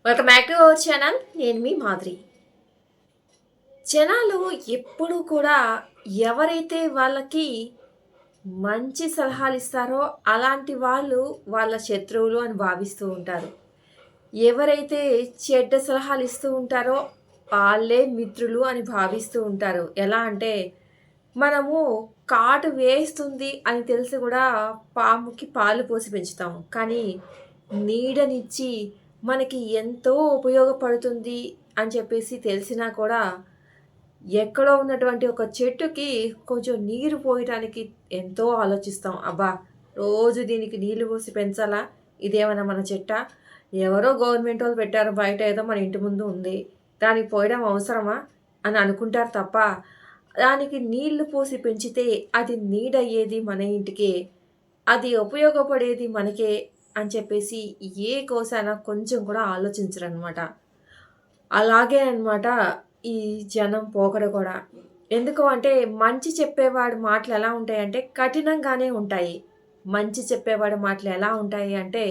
Welcome back to our channel. నేను మీ మాధురి. జనాలు ఎప్పుడూ కూడా ఎవరైతే వాళ్ళకి మంచి సలహాలు ఇస్తారో అలాంటి వాళ్ళు వాళ్ళ శత్రువులు అని భావిస్తూ ఉంటారు. ఎవరైతే చెడ్డ సలహాలు ఇస్తూ ఉంటారో వాళ్ళే మిత్రులు అని భావిస్తూ ఉంటారు. ఎలా అంటే మనము కాటు వేస్తుంది అని తెలిసి కూడా పాముకి పాలు పోసి పెంచుతాము. కానీ నీడనిచ్చి మనకి ఎంతో ఉపయోగపడుతుంది అని చెప్పేసి తెలిసినా కూడా ఎక్కడో ఉన్నటువంటి ఒక చెట్టుకి కొంచెం నీరు పోయటానికి ఎంతో ఆలోచిస్తాం. అబ్బా! రోజు దీనికి నీళ్లు పోసి పెంచాలా? ఇదేమన్నా మన చెట్టా? ఎవరో గవర్నమెంట్ వాళ్ళు పెట్టారు, బయట ఏదో మన ఇంటి ముందు ఉంది. దానికి పోయడం అవసరమా అని అనుకుంటారు తప్ప, దానికి నీళ్లు పోసి పెంచితే అది నీడయ్యేది మన ఇంటికే, అది ఉపయోగపడేది మనకే అని చెప్పేసి ఏ కోసైనా కొంచెం కూడా ఆలోచించరనమాట. అలాగే అనమాట ఈ జనం పోకడ కూడా. ఎందుకు అంటే మంచి చెప్పేవాడి మాటలు ఎలా ఉంటాయంటే కఠినంగానే ఉంటాయి. మంచి చెప్పేవాడి మాటలు ఎలా ఉంటాయి అంటే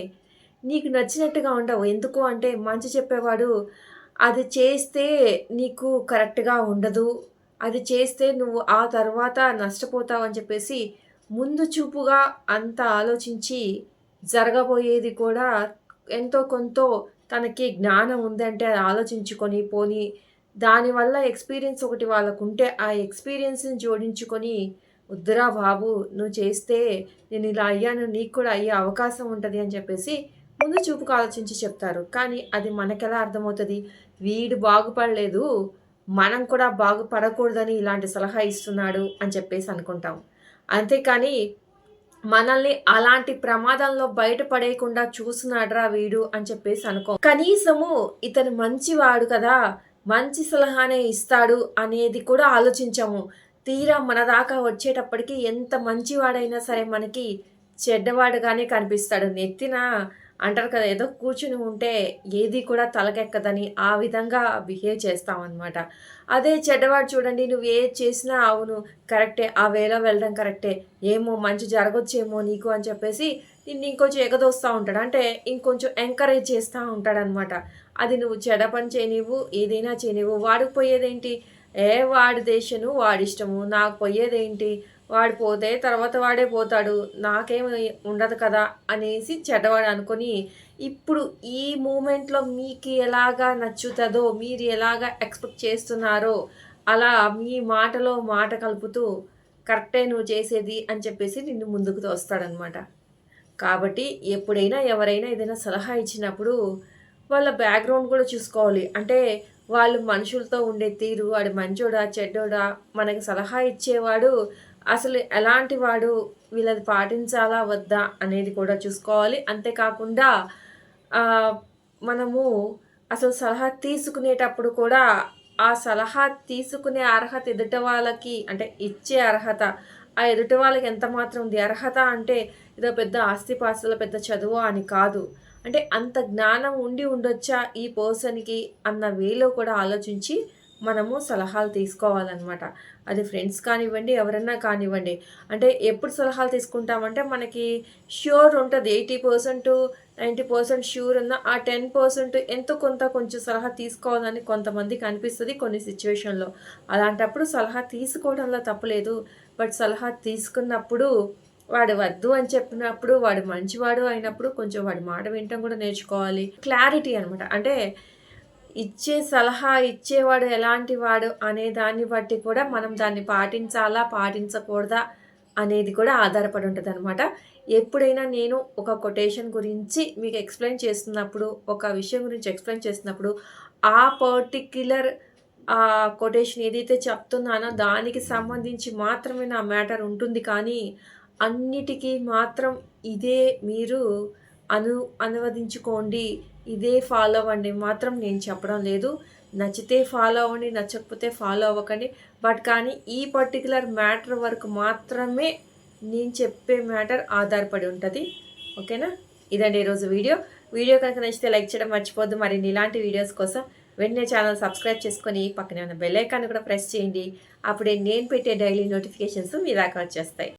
నీకు నచ్చినట్టుగా ఉండవు. ఎందుకు అంటే మంచి చెప్పేవాడు అది చేస్తే నీకు కరెక్ట్‌గా ఉండదు, అది చేస్తే నువ్వు ఆ తర్వాత నష్టపోతావు అని చెప్పేసి ముందు చూపుగా అంత ఆలోచించి జరగబోయేది కూడా ఎంతో కొంతో తనకి జ్ఞానం ఉందంటే అది ఆలోచించుకొని పోనీ దానివల్ల ఎక్స్‌పీరియన్స్ ఒకటి వాళ్ళకుంటే ఆ ఎక్స్‌పీరియన్స్‌ని జోడించుకొని వద్దురా బాబు నువ్వు చేస్తే నేను ఇలా అయ్యాను, నీకు కూడా అయ్యే అవకాశం ఉంటది అని చెప్పేసి ముందు చూపుగా ఆలోచించి చెప్తారు. కానీ అది మనకెలా అర్థమవుతది? వీడు బాగుపడలేదు, మనం కూడా బాగుపడకూడదని ఇలాంటి సలహా ఇస్తున్నాడు అని చెప్పేసి అనుకుంటాం. అంతేకానీ మనల్ని అలాంటి ప్రమాదంలో బయటపడేయకుండా చూస్తున్నాడురా వీడు అని చెప్పేసి అనుకో. కనీసము ఇతను మంచివాడు కదా, మంచి సలహానే ఇస్తాడు అనేది కూడా ఆలోచించము. తీరా మన దాకా వచ్చేటప్పటికి ఎంత మంచివాడైనా సరే మనకి చెడ్డవాడుగానే కనిపిస్తాడు. నెత్తిన అంటారు కదా, ఏదో కూర్చుని ఉంటే ఏది కూడా తలకెక్కదని ఆ విధంగా బిహేవ్ చేస్తామన్నమాట. అదే చెడ్డవాడు చూడండి, నువ్వు ఏది చేసినా అవును కరెక్టే, ఆ వేలో వెళ్ళడం కరెక్టే, ఏమో మంచి జరగొచ్చేమో నీకు అని చెప్పేసి నిన్ను ఇంకొంచెం ఎగదోస్తూ ఉంటాడు. అంటే ఇంకొంచెం ఎంకరేజ్ చేస్తూ ఉంటాడనమాట. అది నువ్వు చెడ్డ పని చేయనివ్వు, ఏదైనా చేయనివ్వు, వాడికి పోయేదేంటి, వాడి దేశము వాడిష్టము, నాకు పోయేదేంటి, వాడు పోతే తర్వాత వాడే పోతాడు, నాకేమి ఉండదు కదా అనేసి చెడ్డవాడు అనుకొని ఇప్పుడు ఈ మూమెంట్లో మీకు ఎలాగా నచ్చుతుందో, మీరు ఎలాగా ఎక్స్పెక్ట్ చేస్తున్నారో అలా మీ మాటలో మాట కలుపుతూ కరెక్టే నువ్వు చేసేది అని చెప్పేసి నిన్ను ముందుకు తోస్తాడనమాట. కాబట్టి ఎప్పుడైనా ఎవరైనా ఏదైనా సలహా ఇచ్చినప్పుడు వాళ్ళ బ్యాక్‌గ్రౌండ్ కూడా చూసుకోవాలి. అంటే వాళ్ళు మనుషులతో ఉండే తీరు, వాడు మంచోడా, చెడ్డోడా, మనకి సలహా ఇచ్చేవాడు అసలు ఎలాంటి వాడు, వీళ్ళది పాటించాలా వద్దా అనేది కూడా చూసుకోవాలి. అంతేకాకుండా ఆహ్, మనము అసలు సలహా తీసుకునేటప్పుడు కూడా ఆ సలహా తీసుకునే అర్హత ఎదుటి వాళ్ళకి అంటే ఇచ్చే అర్హత, ఆ ఎదుటి వాళ్ళకి ఎంత మాత్రం ఉంది. అర్హత అంటే ఏదో పెద్ద ఆస్తిపాస్తుల పెద్ద చదువా అని కాదు. అంటే అంత జ్ఞానం ఉండి ఉండొచ్చా ఈ పర్సన్‌కి అన్న వేలో కూడా ఆలోచించి మనము సలహాలు తీసుకోవాలనమాట. అది ఫ్రెండ్స్ కానివ్వండి, ఎవరన్నా కానివ్వండి. అంటే ఎప్పుడు సలహాలు తీసుకుంటామంటే మనకి ష్యూర్ ఉంటది. 80% 90% ష్యూర్ ఉన్న ఆ 10% ఎంతో కొంత కొంచెం సలహా తీసుకోవాలని కొంతమందికి అనిపిస్తది కొన్ని సిట్యుయేషన్‌లో. అలాంటప్పుడు సలహా తీసుకోవడంలో తప్పులేదు. బట్ సలహా తీసుకున్నప్పుడు వాడు వద్దు అని చెప్పినప్పుడు, వాడు మంచివాడు అయినప్పుడు కొంచెం వాడి మాట వినటం కూడా నేర్చుకోవాలి. క్లారిటీ అనమాట. అంటే ఇచ్చే సలహా ఇచ్చేవాడు ఎలాంటి వాడు అనే దాన్ని బట్టి కూడా మనం దాన్ని పాటించాలా, పాటించకూడదా అనేది కూడా ఆధారపడి ఉంటదనమాట. ఎప్పుడైనా నేను ఒక కొటేషన్ గురించి మీకు ఎక్స్‌ప్లెయిన్ చేస్తున్నప్పుడు, ఒక విషయం గురించి ఎక్స్‌ప్లెయిన్ చేస్తున్నప్పుడు, ఆ పర్టిక్యులర్ కొటేషన్ ఏదైతే చెప్తున్నానో దానికి సంబంధించి మాత్రమే నా మ్యాటర్ ఉంటుంది. కానీ అన్నిటికీ మాత్రం ఇదే మీరు అనువదించుకోండి, ఇదే ఫాలో అవ్వండి మాత్రం నేను చెప్పడం లేదు. నచ్చితే ఫాలో అవ్వండి, నచ్చకపోతే ఫాలో అవ్వకండి. బట్ కానీ ఈ పర్టిక్యులర్ మ్యాటర్ వరకు మాత్రమే నేను చెప్పే మ్యాటర్ ఆధారపడి ఉంటది. ఓకేనా? ఇదండి ఈరోజు వీడియో. వీడియో కనుక నచ్చితే లైక్ చేయడం మర్చిపోద్దు. మరిన్ని ఇలాంటి వీడియోస్ కోసం వెంటనే ఛానల్ సబ్స్క్రైబ్ చేసుకొని పక్కనే ఉన్న బెల్ ఐకాన్ కూడా ప్రెస్ చేయండి. అప్పుడే నేను పెట్టే డైలీ నోటిఫికేషన్స్ మీ దాకా వచ్చేస్తాయి.